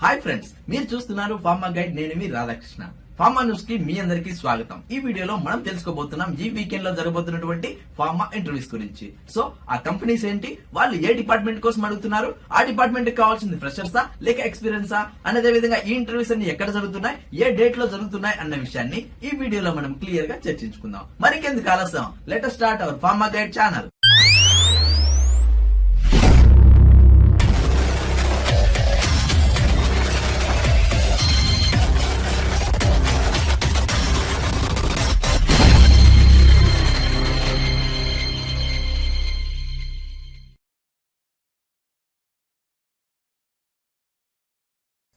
Hi friends, మీరు చూస్తున్నారు pharma guide. నేను మీ రాధాకృష్ణ. ఫార్మా న్యూస్ కి మీ అందరికీ స్వాగతం. ఈ వీడియోలో మనం తెలుసుకోబోతున్నాం ఈ వీకెండ్ లో జరగబోతున్నటువంటి ఫార్మా ఇంటర్వ్యూస్ గురించి. సో ఆ కంపెనీస్ ఏంటి, వాళ్ళు ఏ డిపార్ట్మెంట్ కోసం అడుగుతున్నారు, ఆ డిపార్ట్మెంట్ కి కావాల్సింది ఫ్రెషర్సా లేక ఎక్స్పీరియన్సా, అదే విధంగా ఈ ఇంటర్వ్యూస్ అన్ని ఎక్కడ జరుగుతున్నాయి, ఏ డేట్ లో జరుగుతున్నాయి అన్న విషయాన్ని ఈ వీడియోలో మనం క్లియర్ గా చర్చించుకుందాం. మరికెందుకు ఆలస్యం, let us start our pharma guide channel.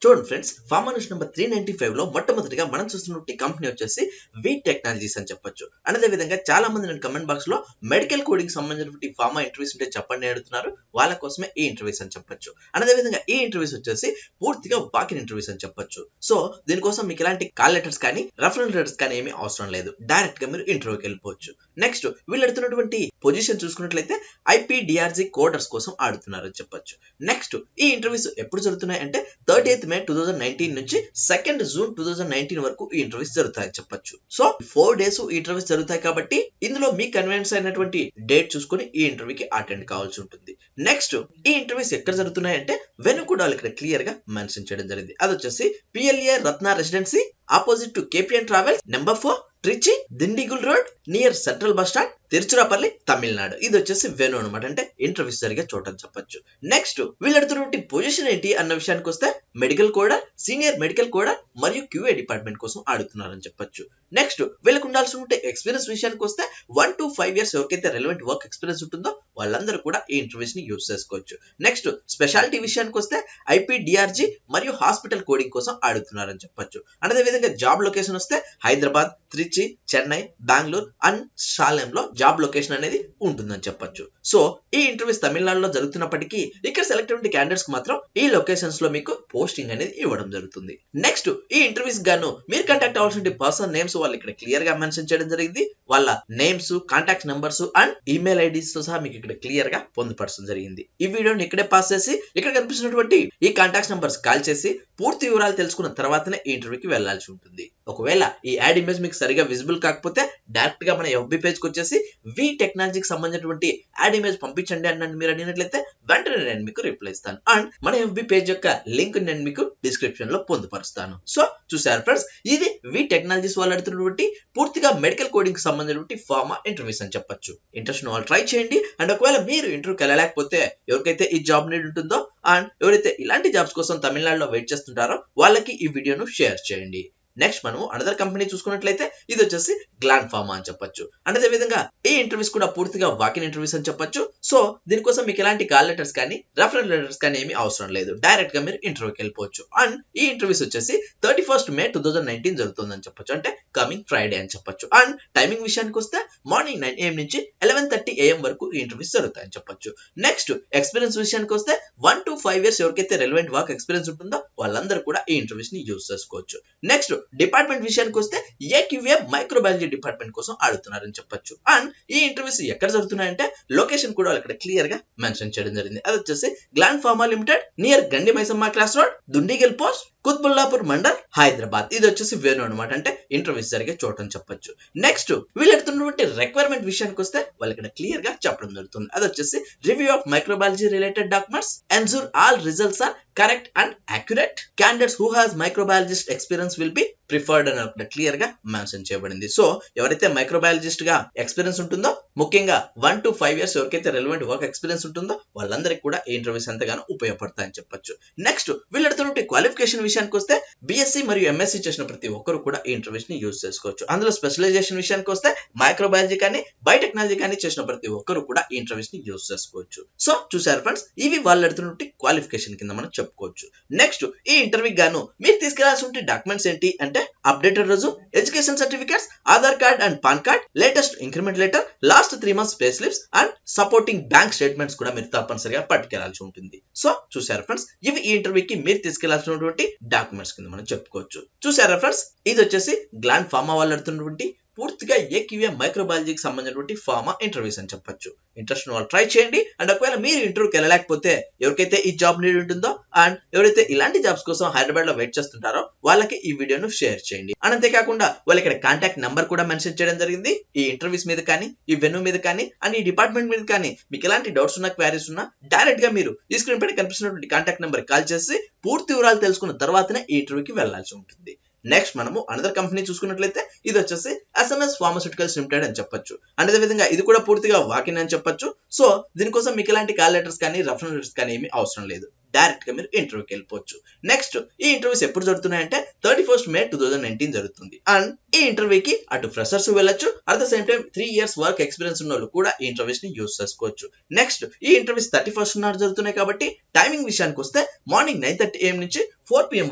చూడండి ఫ్రెండ్స్, ఫార్మా న్యూస్ నెంబర్ 395 లో మొట్టమొదటిగా మనం చూస్తున్న కంపెనీ వచ్చేసి వీ టెక్నాలజీస్ అని చెప్పొచ్చు. అదే విధంగా చాలా మంది నేను కమెంట్ బాక్స్ లో మెడికల్ కోడింగ్ సంబంధించినటువంటి ఫార్మా ఇంటర్వ్యూస్ ఉంటే చెప్పండి అడుగుతున్నారు. వాళ్ళ కోసమే ఈ ఇంటర్వ్యూస్ అని చెప్పొచ్చు. అదే విధంగా ఈ ఇంటర్వ్యూస్ వచ్చేసి పూర్తిగా వాకిన్ ఇంటర్వ్యూస్ అని చెప్పొచ్చు. సో దీనికోసం మీకు ఇలాంటి కాల్ లెటర్స్ కానీ రెఫరల్ లెటర్స్ కానీ ఏమీ అవసరం లేదు. డైరెక్ట్ గా మీరు ఇంటర్వ్యూకి వెళ్ళిపోవచ్చు. నెక్స్ట్ వీళ్ళు అడుగుతున్నటువంటి పొజిషన్ చూసుకున్నట్లయితే ఐపీడిఆర్జీ కోడర్స్ కోసం ఆడుతున్నారు అని చెప్పొచ్చు. నెక్స్ట్ ఈ ఇంటర్వ్యూస్ ఎప్పుడు జరుగుతున్నాయి అంటే 30th May 2019 నుంచి 2nd June 2019 వరకు ఈ ఇంటర్వ్యూస్ జరుగుతాయని చెప్పొచ్చు. సో 4 days ఈ ఇంటర్వ్యూస్ జరుగుతాయి కాబట్టి ఇందులో మీ కన్వీనియన్స్ అయినటువంటి డేట్ చూసుకుని ఈ ఇంటర్వ్యూకి అటెండ్ కావాల్సి ఉంటుంది. నెక్స్ట్ ఈ ఇంటర్వ్యూస్ ఎక్కడ జరుగుతున్నాయి అంటే వెనుకొండలో ఇక్కడ క్లియర్ గా మెన్షన్ చేయడం జరిగింది. అది వచ్చేసి PLA Ratna residency opposite to KPN travels number 4 Trichy Dindigul road near central bus stand Tiruchirappalli Tamil Nadu. ఇది వచ్చేసి వెను అనమాట, అంటే ఇంటర్వ్యూస్ జరిగే చోట అని చెప్పొచ్చు. నెక్స్ట్ వీళ్ళడుతున్నటువంటి పొజిషన్ ఏంటి అన్న విషయానికి వస్తే మెడికల్ కోడర్, సీనియర్ మెడికల్ కోడర్ మరియు క్యూఏ డిపార్ట్మెంట్ కోసం ఆడుతున్నారని చెప్పొచ్చు. నెక్స్ట్ వీళ్ళకు ఉండాల్సిన ఎక్స్పీరియన్స్ విషయానికి వస్తే 1 to 5 years ఎవరికైతే రెలవెంట్ వర్క్ ఎక్స్పీరియన్స్ ఉంటుందో వాళ్ళందరూ కూడా ఈ ఇంటర్వ్యూస్ ని యూజ్ చేసుకోవచ్చు. నెక్స్ట్ స్పెషాలిటీ విషయానికి వస్తే ఐపీడిఆర్జీ మరియు హాస్పిటల్ కోడింగ్ కోసం ఆడుతున్నారని చెప్పొచ్చు. అదే విధంగా జాబ్ లొకేషన్ వస్తే హైదరాబాద్, త్రిచి, చెన్నై, బెంగళూరు అండ్ సాలెంలో జాబ్ లొకేషన్ అనేది ఉంటుందని చెప్పొచ్చు. సో ఈ ఇంటర్వ్యూస్ తమిళనాడులో జరుగుతున్నప్పటికీ ఇక్కడ సెలెక్ట్ అయిన క్యాండిడేట్స్ కి మాత్రం ఈ లొకేషన్స్ లో మీకు పోస్టింగ్ అనేది ఇవ్వడం జరుగుతుంది. నెక్స్ట్ ఈ ఇంటర్వ్యూస్ గాను మీరు కాంటాక్ట్ అవ్వాల్సిన పర్సన్ నేమ్స్ వాళ్ళు ఇక్కడ క్లియర్ గా మెన్షన్ చేయడం జరిగింది. వాళ్ళ names, contact numbers and email IDs తో సహా మీకు ఇక్కడ క్లియర్ గా పొందుపరచడం జరిగింది. ఈ వీడియోని ఇక్కడే పాస్ చేసి ఇక్కడ కనిపిస్తున్నటువంటి ఈ కాంటాక్ట్ నెంబర్స్ కాల్ చేసి పూర్తి వివరాలు తెలుసుకున్న తర్వాతనే ఈ ఇంటర్వ్యూకి వెళ్లాల్సి ఉంటుంది. ఒకవేళ ఈ యాడ్ ఇమేజ్ మీకు సరిగా విజిబుల్ కాకపోతే డైరెక్ట్ గా మన FB పేజ్ కి వచ్చేసి వి టెక్నాలజీకి సంబంధించినటువంటి యాడ్ ఇమేజ్ పంపించండి అని మీరు అడిగినట్లయితే వెంటనే నేను మీకు రిప్లై ఇస్తాను. అండ్ మన FB పేజ్ యొక్క లింక్ నేను మీకు డిస్క్రిప్షన్ లో పొందుపరుస్తాను. సో చూసారు ఫ్రెండ్స్, ఇది వి టెక్నాలజీస్ వాళ్ళు అడుగుతున్నటువంటి పూర్తిగా మెడికల్ కోడింగ్ కి సంబంధించినటువంటి ఫార్మా ఇంటర్వ్యూస్ అని చెప్పొచ్చు. ఇంట్రెస్ట్ వాళ్ళు ట్రై చేయండి. అండ్ ఒకవేళ మీరు ఇంటర్వ్యూకి వెళ్ళలేకపోతే ఎవరికైతే ఈ జాబ్ నీడ్ ఉంటుందో అండ్ ఎవరైతే ఇలాంటి జాబ్స్ కోసం తమిళనాడులో వెయిట్ చేస్తుంటారో వాళ్ళకి ఈ వీడియోను షేర్ చేయండి. నెక్స్ట్ మనం అనదర్ కంపెనీ చూసుకున్నట్లయితే ఇది వచ్చేసి గ్లాండ్ ఫార్మా అని చెప్పొచ్చు. అదే విధంగా ఈ ఇంటర్వ్యూస్ కూడా పూర్తిగా వాకిన్ ఇంటర్వ్యూస్ అని చెప్పొచ్చు. సో దీనికోసం మీకు ఎలాంటి కాల్ లెటర్స్ కానీ రెఫరల్ లెటర్స్ కానీ ఏమీ అవసరం లేదు. డైరెక్ట్ గా మీరు ఇంటర్వ్యూకి వెళ్ళిపోవచ్చు. అండ్ ఈ ఇంటర్వ్యూస్ వచ్చేసి 31st May 2019 జరుగుతుందని చెప్పొచ్చు, అంటే కమింగ్ ఫ్రైడే అని చెప్పొచ్చు. అండ్ టైమింగ్ విషయానికి వస్తే మార్నింగ్ 9 AM నుంచి 11:30 AM వరకు ఈ ఇంటర్వ్యూస్ జరుగుతాయని చెప్పొచ్చు. నెక్స్ట్ ఎక్స్పీరియన్స్ విషయానికి వస్తే 1 to 5 years ఎవరికైతే రెలవెంట్ వర్క్ ఎక్స్పీరియన్స్ ఉంటుందో వాళ్ళందరూ కూడా ఈ ఇంటర్వ్యూస్ ని యూజ్ చేసుకోవచ్చు. నెక్స్ట్ డిపార్ట్మెంట్ విషయానికి వస్తే ఏక్యూఏ మైక్రోబయాలజీ డిపార్ట్మెంట్ కోసం ఆడుతున్నారని చెప్పొచ్చు. అండ్ ఈ ఇంటర్వ్యూస్ ఎక్కడ జరుగుతున్నాయంటే లొకేషన్ కూడా ఇక్కడ క్లియర్ గా మెన్షన్ చేయడం జరిగింది. అది వచ్చేసి gland pharma limited near Gandi Maisamma cross road, Dundigal post, Quthbullapur mandal, Hyderabad. ఇది వచ్చేసి వేణు అనమాట, అంటే ఇంటర్వ్యూస్ జరిగే చోట అని చెప్పొచ్చు. నెక్స్ట్ వీళ్ళు ఎడుతున్నటువంటి రిక్వైర్మెంట్ విషయానికి వస్తే వాళ్ళు ఇక్కడ క్లియర్ గా చెప్పడం జరుగుతుంది. అది వచ్చేసి review of microbiology related documents, ensure all results are correct and accurate, candidates who has microbiologist experience will be preferred అని అక్కడ క్లియర్ గా మెన్షన్ చేయబడింది. సో ఎవరైతే మైక్రోబయాలజిస్ట్ గా ఎక్స్పీరియన్స్ ఉంటుందో, ముఖ్యంగా 1 to 5 years ఎవరికైతే రెలవెంట్ వర్క్ ఎక్స్పీరియన్స్ ఉంటుందో వాళ్ళందరికీ కూడా ఈ ఇంటర్వ్యూస్ ఎంతగానో ఉపయోగపడతాయని చెప్పొచ్చు. నెక్స్ట్ వీళ్ళు ఎడుతున్నటువంటి క్వాలిఫికేషన్ విషయానికి వస్తే BSc మరియు MSc చేసిన ప్రతి ఒక్కరు కూడా ఈ ఇంటర్వ్యూస్ ని యూజ్ చేసుకోవచ్చు. అందులో స్పెషలైజేషన్ విషయానికి వస్తే మైక్రోబయాలజీ కానీ బయోటెక్నాలజీ కానీ చేసిన ప్రతి ఒక్కరు కూడా ఈ ఇంటర్వ్యూస్ ని యూజ్ చేసుకోవచ్చు. సో చూసారు ఫ్రెండ్స్, ఇవి వాళ్ళు ఎడుతున్నటువంటి క్వాలిఫికేషన్ కింద మనం చెప్పుకోవచ్చు. నెక్స్ట్ ఈ ఇంటర్వ్యూకి గాను మీరు తీసుకెళ్లాల్సిన డాక్యుమెంట్స్ ఏంటి అంటే updated resume, education certificates, Aadhaar card and pan card, latest increment letter, last 3 months pay slips and supporting bank statements కూడా మీరు తప్పనిసరిగా పట్టుకెళ్లాల్సి ఉంటుంది. సో చూసారు ఫ్రెండ్స్, ఇవి ఈ ఇంటర్వ్యూకి మీరు తీసుకెళ్లాల్సినటువంటి డాక్యుమెంట్స్ కింద మనం చెప్పుకోవచ్చు. చూసారా ఫ్రెండ్స్, ఇది వచ్చేసి గ్లాండ్ ఫార్మా వాళ్ళు అడుగుతున్నటువంటి పూర్తిగా ఏక్యూఏ మైక్రోబయాలజీకి సంబంధించినటువంటి ఫార్మా ఇంటర్వ్యూస్ అని చెప్పొచ్చు. ఇంట్రెస్ట్ వాళ్ళు ట్రై చేయండి. అండ్ ఒకవేళ మీరు ఇంటర్వ్యూకి వెళ్ళలేకపోతే ఎవరికైతే ఈ జాబ్ నీడ్ ఉంటుందో అండ్ ఎవరైతే ఇలాంటి జాబ్స్ కోసం హైదరాబాద్ లో వెయిట్ చేస్తుంటారో వాళ్ళకి ఈ వీడియోను షేర్ చేయండి. అండ్ అంతేకాకుండా వాళ్ళు ఇక్కడ కాంటాక్ట్ నెంబర్ కూడా మెన్షన్ చేయడం జరిగింది. ఈ ఇంటర్వ్యూస్ మీద కానీ, ఈ వెన్యూ మీద కానీ అండ్ ఈ డిపార్ట్మెంట్ మీద కానీ మీకు ఎలాంటి డౌట్స్ ఉన్నా, క్వారీస్ ఉన్నా డైరెక్ట్ గా మీరు ఈ స్క్రీన్ పైన కనిపిస్తున్నటువంటి కాంటాక్ట్ నెంబర్ కాల్ చేసి పూర్తి వివరాలు తెలుసుకున్న తర్వాతనే ఈ ఇంటర్వ్యూకి వెళ్లాల్సి ఉంటుంది. నెక్స్ట్ మనము అనదర్ కంపెనీ చూసుకున్నట్లయితే ఇది వచ్చేసి SMS Pharmaceuticals లిమిటెడ్ అని చెప్పొచ్చు. అండ్ అదే విధంగా ఇది కూడా పూర్తిగా వాకిన్ అని చెప్పొచ్చు. సో దీనికోసం మీకు ఎలాంటి కాల్ లెటర్స్ కానీ, రెఫరెన్స్ లెటర్స్ కానీ ఏమీ అవసరం లేదు. డైరెక్ట్ గా మీరు ఇంటర్వ్యూకి వెళ్ళిపోవచ్చు. నెక్స్ట్ ఈ ఇంటర్వ్యూస్ ఎప్పుడు జరుగుతున్నాయంటే 31st May 2019 జరుగుతుంది. అండ్ ఈ ఇంటర్వ్యూకి అటు ఫ్రెషర్స్ వెళ్ళొచ్చు, at the same time 3 years work experience ఉన్న వాళ్ళు కూడా ఈ ఇంటర్వ్యూస్ ని యూజ్ చేసుకోవచ్చు. నెక్స్ట్ ఈ ఇంటర్వ్యూస్ 31st నాడు జరుగుతున్నాయి కాబట్టి టైమింగ్ విషయానికి వస్తే మార్నింగ్ 9:30 AM నుంచి 4 PM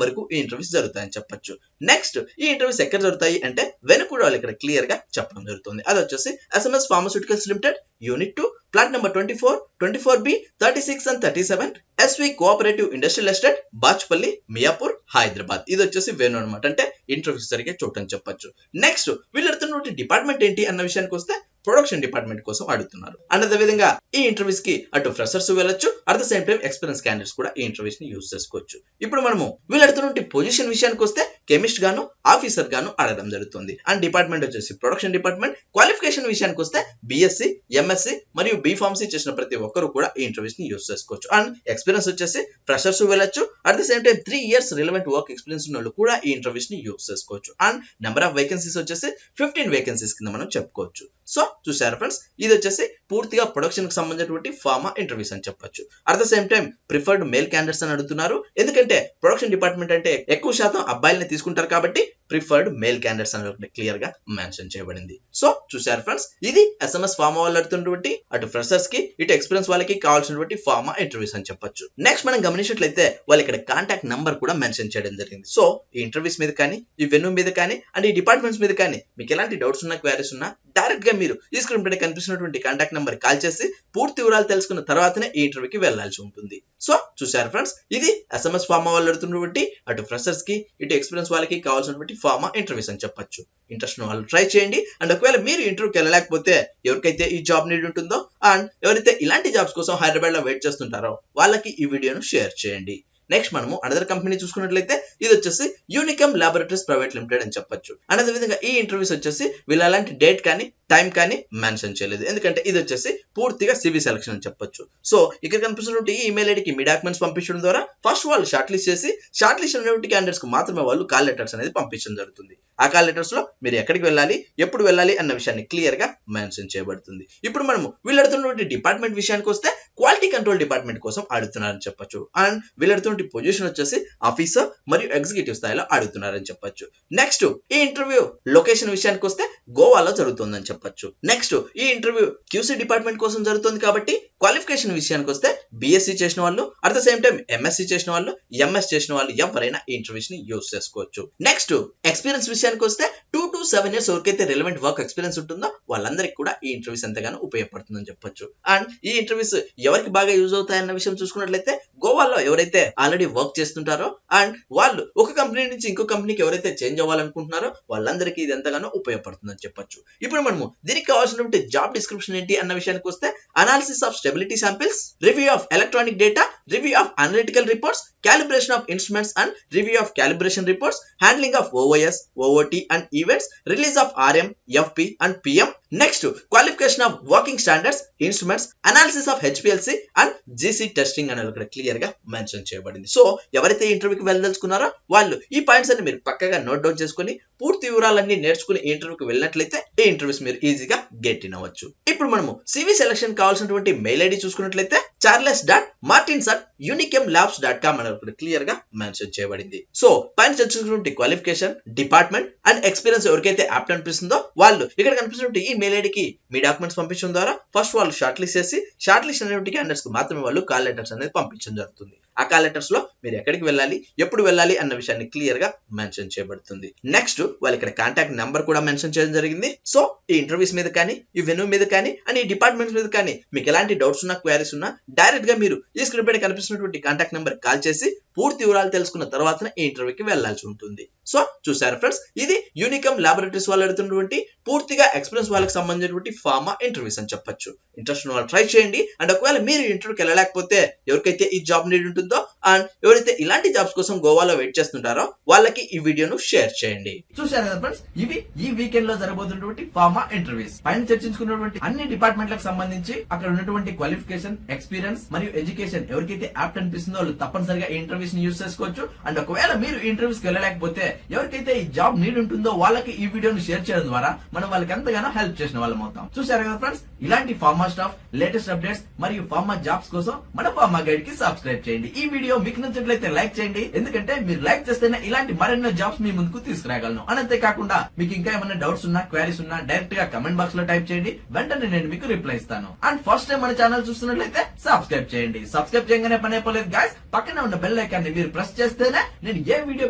వరకు ఈ ఇంటర్వ్యూస్ జరుగుతాయని చెప్పొచ్చు. నెక్స్ట్ ఈ ఇంటర్వ్యూస్ ఎక్కడ జరుగుతాయి అంటే వెనుక కూడా వాళ్ళు ఇక్కడ క్లియర్ గా చెప్పడం జరుగుతుంది. అది వచ్చేసి SMS Pharmaceuticals Limited, Unit 2, plot number 24, 24B, 36 and 37, SV cooperative industrial estate, Bachupally, Miyapur, Hyderabad. ఇది వచ్చేసి వెన్యూ అనమాట, అంటే ఇంటర్వ్యూస్ జరిగే చోటు అని చెప్పొచ్చు. నెక్స్ట్ వీళ్ళు అడుగుతున్నటువంటి డిపార్ట్మెంట్ ఏంటి అన్న విషయానికి వస్తే ప్రొడక్షన్ డిపార్ట్మెంట్ కోసం అడుగుతున్నారు. అండ్ అదే విధంగా ఈ ఇంటర్వ్యూస్ కి అటు ఫ్రెషర్స్ వెళ్ళొచ్చు, at the same time experience candidates కూడా ఈ ఇంటర్వ్యూస్ ని యూజ్ చేసుకోవచ్చు. ఇప్పుడు మనము వీళ్ళు అడుగుతున్నటువంటి పొజిషన్ విషయానికి వస్తే కెమిస్ట్ గాను, ఆఫీసర్ గాను అడగడం జరుగుతుంది. అండ్ డిపార్ట్మెంట్ వచ్చేసి ప్రొడక్షన్ డిపార్ట్మెంట్. క్వాలిఫికేషన్ విషయానికి వస్తే BSc, MSc మరియు b.pharmacy చేసిన ప్రతి ఒక్కరు కూడా ఈ ఇంటర్వ్యూస్ ని యూజ్ చేసుకోవచ్చు. అండ్ ఎక్స్పీరియన్స్ వచ్చేసి ఫ్రెషర్స్ వెళ్ళొచ్చు, at the same time 3 years relevant work experience ఉన్న వాళ్ళు కూడా ఈ ఇంటర్వ్యూస్ ని యూజ్ చేసుకోవచ్చు. అండ్ నెంబర్ ఆఫ్ వేకెన్సీస్ వచ్చేసి 15 వేకెన్సీస్ కింద మనం చెప్పుకోవచ్చు. సో చూసారు ఫ్రెండ్స్, ఇది వచ్చేసి పూర్తిగా ప్రొడక్షన్ కి సంబంధించినటువంటి ఫార్మా ఇంటర్వ్యూస్ అని చెప్పొచ్చు. At the same time preferred male candidates అని అడుగుతున్నారు. ఎందుకంటే ప్రొడక్షన్ డిపార్ట్మెంట్ అంటే ఎక్కువ శాతం అబ్బాయిలని తీసుకుంటారు కాబట్టి ప్రిఫర్డ్ మేల్ క్యాండిడేట్స్ అని క్లియర్ గా మెన్షన్ చేయబడింది. సో చూసారు ఫ్రెండ్స్, ఇది SMS ఫార్మా వాళ్ళు అడుగుతున్నటువంటి అటు ఫ్రెషర్స్ కి, ఇటు ఎక్స్పీరియన్స్ వాళ్ళకి కావాల్సినటువంటి ఫార్మా ఇంటర్వ్యూస్ అని చెప్పొచ్చు. నెక్స్ట్ మనం గమనించినట్లయితే వాళ్ళు ఇక్కడ కాంటాక్ట్ నంబర్ కూడా మెన్షన్ చేయడం జరిగింది. సో ఈ ఇంటర్వ్యూస్ మీద కానీ, ఈ వెన్యూ మీద కానీ అండ్ ఈ డిపార్ట్మెంట్స్ మీద కానీ మీకు ఎలాంటి డౌట్స్ ఉన్నా, క్వారీస్ ఉన్నా డైరెక్ట్ గా మీరు ఈ స్క్రీన్ పైన కనిపిస్తున్నటువంటి కాంటాక్ట్ నెంబర్ కాల్ చేసి పూర్తి వివరాలు తెలుసుకున్న తర్వాతనే ఈ ఇంటర్వ్యూకి వెళ్లాల్సి ఉంటుంది. సో చూసారు ఫ్రెండ్స్, ఇది SMS ఫార్మా వాళ్ళు అడుగుతున్నటువంటి అటు ఫ్రెషర్స్ కి, ఇటు ఎక్స్పీరియన్స్ వాళ్ళకి కావాల్సినటువంటి ఫార్మా ఇంటర్వ్యూస్ అని చెప్పొచ్చు. ఇంట్రెస్ట్ ఉన్న వాళ్ళు ట్రై చేయండి. అండ్ ఒకవేళ మీరు ఇంటర్వ్యూకి వెళ్ళలేకపోతే ఎవరికైతే ఈ జాబ్ నీడ్ ఉంటుందో అండ్ ఎవరైతే ఇలాంటి జాబ్స్ కోసం హైదరాబాద్ లో వెయిట్ చేస్తుంటారో వాళ్ళకి ఈ వీడియోను షేర్ చేయండి. నెక్స్ట్ మనము అనదర్ కంపెనీ చూసుకున్నట్లయితే ఇది వచ్చేసి UNICHEM Laboratories Private Limited అని చెప్పొచ్చు. అండ్ అదే విధంగా ఈ ఇంటర్వ్యూస్ వచ్చేసి వీళ్ళు అలాంటి డేట్ కానీ, టైం కానీ మెన్షన్ చేయలేదు. ఎందుకంటే ఇది వచ్చేసి పూర్తిగా CV సెలక్షన్ అని చెప్పొచ్చు. సో ఇక్కడ కనిపిస్తున్నటువంటి ఈ ఇమెయిల్ ఐడికి మీ డాక్యుమెంట్స్ పంపించడం ద్వారా ఫస్ట్ వాళ్ళు షార్ట్ లిస్ట్ చేసి, షార్ట్ లిస్ట్ అయినటువంటి క్యాండిడేట్స్ కు మాత్రమే వాళ్ళు కాల్ లెటర్స్ అనేది పంపించడం జరుగుతుంది. ఆ కాల్ లెటర్స్ లో మీరు ఎక్కడికి వెళ్ళాలి, ఎప్పుడు వెళ్ళాలి అన్న విషయాన్ని క్లియర్ గా మెన్షన్ చేయబడుతుంది. ఇప్పుడు మనము వీళ్ళు అడుగుతున్నటువంటి డిపార్ట్మెంట్ విషయానికి వస్తే క్వాలిటీ కంట్రోల్ డిపార్ట్మెంట్ కోసం అడుగుతున్నారని చెప్పొచ్చు. అండ్ వీళ్ళు అడుగుతున్న పొజిషన్ వచ్చేసి ఆఫీసర్ మరియు ఎగ్జిక్యూటివ్ స్థాయిలో అడుగుతున్నారని చెప్పొచ్చు. నెక్స్ట్ ఈ ఇంటర్వ్యూ లొకేషన్ విషయానికి వస్తే గోవాలో జరుగుతుందని చెప్పొచ్చు. నెక్స్ట్ ఈ ఇంటర్వ్యూ QC డిపార్ట్మెంట్ కోసం జరుగుతుంది కాబట్టి క్వాలిఫికేషన్ విషయానికి వస్తే BSc చేసిన వాళ్ళు, at the same time MSc చేసిన వాళ్ళు, MS చేసిన వాళ్ళు ఎవరైనా ఈ ఇంటర్వ్యూస్ ని యూజ్ చేసుకోవచ్చు. నెక్స్ట్ ఎక్స్పీరియన్స్ విషయానికి వస్తే 2 to 7 years ఎవరికైతే రిలవెంట్ వర్క్ ఎక్స్పీరియన్స్ ఉంటుందో వాళ్ళందరికీ కూడా ఈ ఇంటర్వ్యూస్ ఎంతగానో ఉపయోగపడుతుందని చెప్పొచ్చు. అండ్ ఈ ఇంటర్వ్యూస్ ఎవరికి బాగా యూజ్ అవుతాయన్న విషయం చూసుకున్నట్లయితే గోవాలో ఎవరైతే ఆల్రెడీ వర్క్ చేస్తుంటారో అండ్ వాళ్ళు ఒక కంపెనీ నుంచి ఇంకో కంపెనీకి ఎవరైతే చేంజ్ అవ్వాలనుకుంటున్నారో వాళ్ళందరికీ ఇది ఎంతగానో ఉపయోగపడుతుందని చెప్పొచ్చు. ఇప్పుడు మనము దీనికి కావాల్సినటువంటి జాబ్ డిస్క్రిప్షన్ ఏంటి అన్న విషయానికి వస్తే analysis of stability samples, review of electronic data, review of analytical reports, calibration of instruments and review of calibration reports, handling of OOS, OOT and events, release of RM, FP and PM. Next, qualification of working standards, instruments, analysis of HPLC and GC testing అని ఇక్కడ clear గా mention చేయబడింది. So ఎవరైతే ఇంటర్వ్యూకి వెళ్ళదలుచుకున్నారో వాళ్ళు ఈ points అన్ని మీరు పక్కగా నోట్ డౌన్ చేసుకుని పూర్తి వివరాలన్నీ నేర్చుకుని ఇంటర్వ్యూకి వెళ్ళినట్లయితే ఈ ఇంటర్వ్యూస్ మీరు ఈజీగా గెట్ ఇన్ అవ్వచ్చు. ఇప్పుడు మనము CV సెలక్షన్ కావాల్సినటువంటి మెయిల్ ఐడి చూసుకున్నట్లయితే charles.martins@unicchemlabs.com అని క్లియర్ గా మెన్షన్ చేయబడింది. సో పైన చర్చించినటువంటి క్వాలిఫికేషన్, డిపార్ట్మెంట్ అండ్ ఎక్స్పీరియన్స్ ఎవరికైతే యాప్ట్ అనిపిస్తుందో వాళ్ళు ఇక్కడ కనిపిస్తున్నటువంటి ఈ మెయిల్ ఐడికి మీ డాక్యుమెంట్స్ పంపించడం ద్వారా ఫస్ట్ వాళ్ళు షార్ట్ లిస్ట్ చేసి, షార్ట్ లిస్ట్ అనేటువంటి క్యాండిడేట్స్ కు మాత్రమే వాళ్ళు కాల్ లెటర్స్ అనేది పంపించడం జరుగుతుంది. ఆ కాల్ లెటర్స్ లో మీరు ఎక్కడికి వెళ్ళాలి, ఎప్పుడు వెళ్ళాలి అన్న విషయాన్ని క్లియర్ గా మెన్షన్ చేయబడుతుంది. నెక్స్ట్ వాళ్ళు ఇక్కడ కాంటాక్ట్ నెంబర్ కూడా మెన్షన్ చేయడం జరిగింది. సో ఈ ఇంటర్వ్యూస్ మీద కానీ, ఈ వెన్యూ మీద కానీ అండ్ ఈ డిపార్ట్మెంట్స్ మీద కానీ మీకు ఎలాంటి డౌట్స్ ఉన్నా, క్వైరీస్ ఉన్నా డైరెక్ట్ గా మీరు ఈ స్క్రీన్ పైన కనిపిస్తున్నటువంటి కాంటాక్ట్ నెంబర్ కాల్ చేసి పూర్తి వివరాలు తెలుసుకున్న తర్వాత ఈ ఇంటర్వ్యూకి వెళ్లాల్సి ఉంటుంది. సో చూసారు ఫ్రెండ్స్, ఇది యూనికమ్ లాబొరేటరీస్ వాళ్ళు అడుగుతున్నటువంటి పూర్తిగా ఎక్స్పీరియన్స్ వాళ్ళకి సంబంధించినటువంటి ఫార్మా ఇంటర్వ్యూస్ అని చెప్పొచ్చు. ఇంట్రెస్ట్ ఉన్న వాళ్ళు ట్రై చేయండి. అండ్ ఒకవేళ మీరు ఇంటర్వ్యూకి వెళ్ళలేకపోతే ఎవరికైతే ఈ జాబ్ నీడ్ ఉంటుందో అండ్ ఎవరైతే ఇలాంటి జాబ్స్ కోసం గోవాలో వెయిట్ చేస్తుంటారో వాళ్ళకి ఈ వీడియోను షేర్ చేయండి. చూసారు కదా ఫ్రెండ్స్, ఇవి ఈ వీకెండ్ లో జరగబోతున్నటువంటి ఫార్మా ఇంటర్వ్యూస్. పైన చర్చించుకున్నటువంటి అన్ని డిపార్ట్మెంట్లకు సంబంధించి అక్కడ ఉన్నటువంటి క్వాలిఫికేషన్, ఎక్స్పీరియన్స్ మరియు ఎడ్యుకేషన్ ఎవరికైతే యాప్ట్ అనిపిస్తుందో వాళ్ళు తప్పనిసరిగా ఈ ఇంటర్వ్యూస్ ని యూజ్ చేసుకోవచ్చు. అండ్ ఒకవేళ మీరు ఇంటర్వ్యూస్ కి వెళ్ళలేకపోతే ఎవరికైతే ఈ జాబ్ నీడ్ ఉంటుందో వాళ్ళకి ఈ వీడియోని షేర్ చేయడం ద్వారా మనం వాళ్ళకి ఎంతగానో హెల్ప్ చేసిన వాళ్ళం అవుతాం. చూసారు కదా ఫ్రెండ్స్, ఇలాంటి ఫార్మా స్టాఫ్, లేటెస్ట్ అప్డేట్స్ మరియు ఫార్మా జాబ్స్ కోసం మన ఫార్మా గైడ్ కి సబ్స్క్రైబ్ చేయండి. ఈ వీడియో మీకు నచ్చినట్లయితే లైక్ చేయండి, ఎందుకంటే మీరు లైక్ చేస్తేనే ఇలాంటి మరెన్నో జాబ్స్ మీ ముందుకు తీసుకురాగలను. అంతే కాకుండా మీకు ఇంకా ఏమైనా డౌట్స్ ఉన్నా, క్వైరీస్ ఉన్నా డైరెక్ట్ గా కమెంట్ బాక్స్ లో టైప్ చేయండి, వెంటనే నేను మీకు రిప్లై ఇస్తాను. అండ్ ఫస్ట్ టైం మన ఛానల్ చూస్తున్నట్లయితే సబ్స్క్రైబ్ చేయండి. సబ్స్క్రైబ్ చేయగానే పని అయిపోలేదు గాయ్స్, పక్కనే ఉన్న బెల్ ఐకాన్ ని మీరు ప్రెస్ చేస్తేనే నేను ఏ వీడియో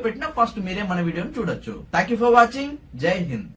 పెట్టినా ఫస్ట్ మీరే మన వీడియోని చూడొచ్చు. Thank you for watching. జై హింద్.